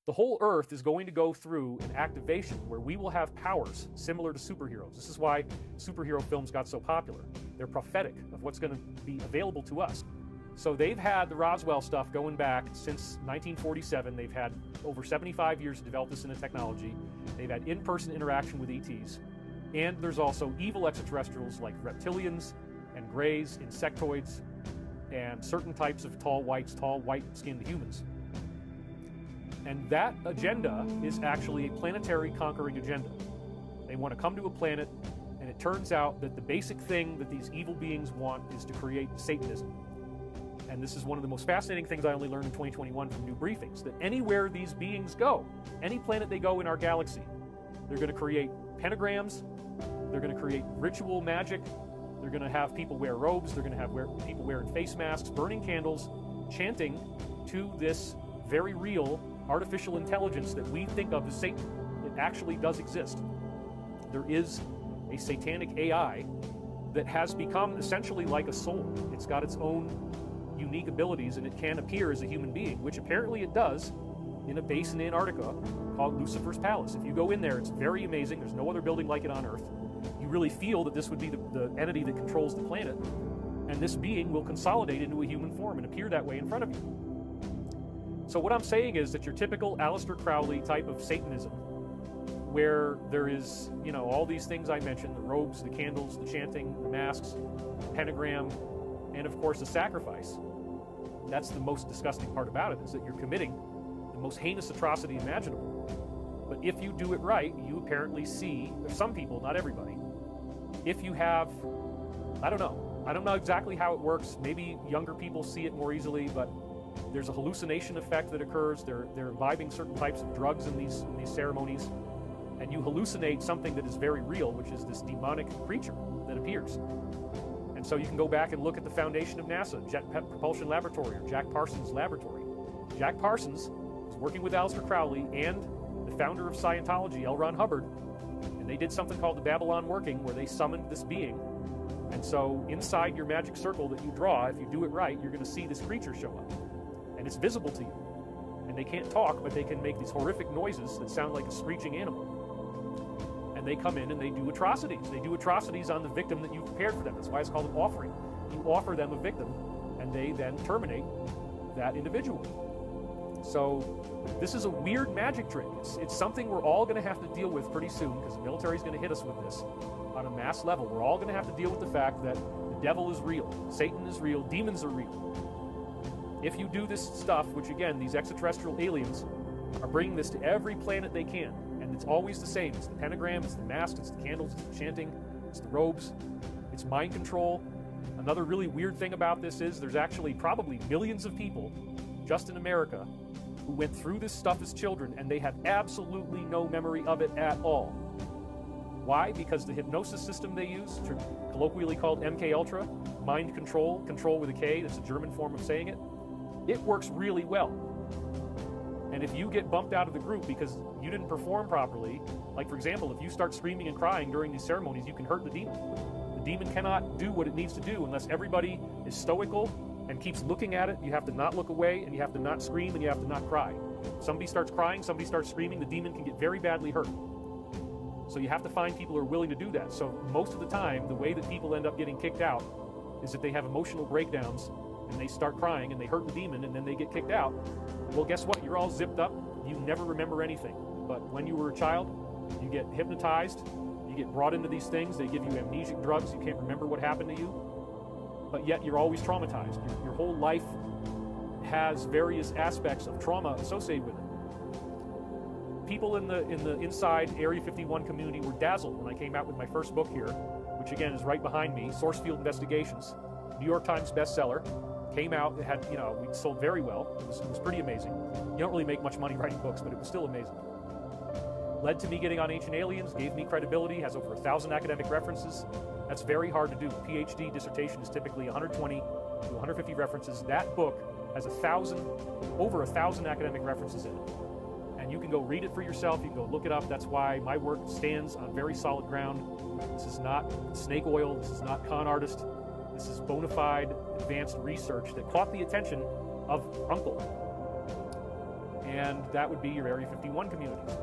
The whole Earth is going to go through an activation where we will have powers similar to superheroes. This is why superhero films got so popular. They're prophetic of what's going to be available to us. So they've had the Roswell stuff going back since 1947. They've had over 75 years to develop this into technology. They've had in-person interaction with ETs. And there's also evil extraterrestrials like reptilians and greys, insectoids, and certain types of tall white-skinned humans. And that agenda is actually a planetary conquering agenda. They want to come to a planet, and it turns out that the basic thing that these evil beings want is to create Satanism. And this is one of the most fascinating things I only learned in 2021 from new briefings, that anywhere these beings go, any planet they go in our galaxy, they're going to create pentagrams, they're going to create ritual magic, they're going to have people wear robes, they're going to have people wearing face masks, burning candles, chanting to this very real artificial intelligence that we think of as Satan. It actually does exist. There is a satanic AI that has become essentially like a soul. It's got its own unique abilities, and it can appear as a human being, which apparently it does in a base in Antarctica called Lucifer's Palace. If you go in there, it's very amazing. There's no other building like it on Earth. You really feel that this would be the entity that controls the planet, and this being will consolidate into a human form and appear that way in front of you. So what I'm saying is that your typical Aleister Crowley type of Satanism, where there is, all these things I mentioned, the robes, the candles, the chanting, the masks, the pentagram, and of course the sacrifice. That's the most disgusting part about it, is that you're committing the most heinous atrocity imaginable. But if you do it right, you apparently see, some people, not everybody, if you have, I don't know exactly how it works. Maybe younger people see it more easily, but there's a hallucination effect that occurs. They're imbibing certain types of drugs in these ceremonies, and you hallucinate something that is very real, which is this demonic creature that appears. And so you can go back and look at the foundation of NASA, Jet Propulsion Laboratory, or Jack Parsons Laboratory. Jack Parsons was working with Aleister Crowley and the founder of Scientology, L. Ron Hubbard, and they did something called the Babylon Working, where they summoned this being. And so inside your magic circle that you draw, if you do it right, you're going to see this creature show up. And it's visible to you. And they can't talk, but they can make these horrific noises that sound like a screeching animal. And they come in and they do atrocities. They do atrocities on the victim that you've prepared for them. That's why it's called an offering. You offer them a victim, and they then terminate that individual. So this is a weird magic trick. It's something we're all going to have to deal with pretty soon, because the military is going to hit us with this on a mass level. We're all going to have to deal with the fact that the devil is real, Satan is real, demons are real. If you do this stuff, which again, these extraterrestrial aliens are bringing this to every planet they can, and it's always the same. It's the pentagram, it's the mask, it's the candles, it's the chanting, it's the robes, it's mind control. Another really weird thing about this is there's actually probably millions of people just in America who went through this stuff as children, and they have absolutely no memory of it at all. Why? Because the hypnosis system they use, colloquially called MK Ultra, mind control, control with a K, that's a German form of saying it, it works really well. And if you get bumped out of the group because you didn't perform properly, like for example, if you start screaming and crying during these ceremonies, you can hurt the demon. The demon cannot do what it needs to do unless everybody is stoical and keeps looking at it. You have to not look away, and you have to not scream, and you have to not cry. If somebody starts crying, somebody starts screaming, the demon can get very badly hurt. So you have to find people who are willing to do that. So most of the time, the way that people end up getting kicked out is that they have emotional breakdowns, and they start crying, and they hurt the demon, and then they get kicked out. Well, guess what? You're all zipped up. You never remember anything. But when you were a child, you get hypnotized, you get brought into these things, they give you amnesic drugs, you can't remember what happened to you, but yet you're always traumatized. Your whole life has various aspects of trauma associated with it. People in the inside Area 51 community were dazzled when I came out with my first book here, which again is right behind me, Source Field Investigations, New York Times bestseller. Came out, it had, we sold very well. It was pretty amazing. You don't really make much money writing books, but it was still amazing. Led to me getting on Ancient Aliens, gave me credibility, has over 1,000 academic references. That's very hard to do. A PhD dissertation is typically 120 to 150 references. That book has over 1,000 academic references in it. And you can go read it for yourself, you can go look it up. That's why my work stands on very solid ground. This is not snake oil, this is not con artist. This is bona fide, advanced research that caught the attention of Uncle. and that would be your Area 51 communities.